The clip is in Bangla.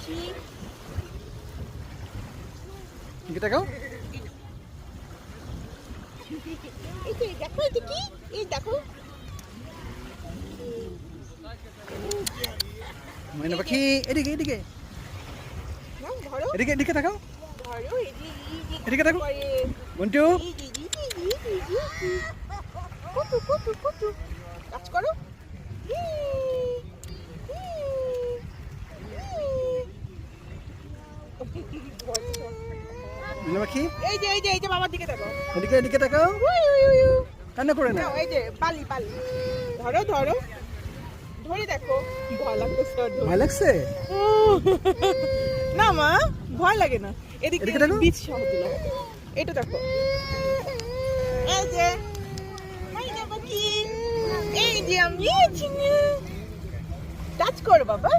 আসি। এদিকে তাকাও। এই যে দেখো, এটা কি? এই দেখো, ময়না পাখি এদিকে এদিকে নাও ধরো এদিকে এদিকে তাকাও। ধরো, এই যে এদিকে দেখো। করে। মন্টু এই যে কুটু কুটু কুটু কাজ করো। ময়না পাখি এই যে এই যে এই যে বাবার দিকে দেখো। এদিকে এদিকে তাকাও। কান্না করে না। নাও, এই যে পালি পালি ধরো ধরো, ধরে দেখো। ভয় লাগতেছে ওর, ধরো। ভয় লাগছে? না মা, ভয় লাগে না। এদিকে এদিকে দেখো। বীজ সহ দিল। এটা দেখো, এই যে ময়না পাখি, এই যে আমি টাচ করো বাবা।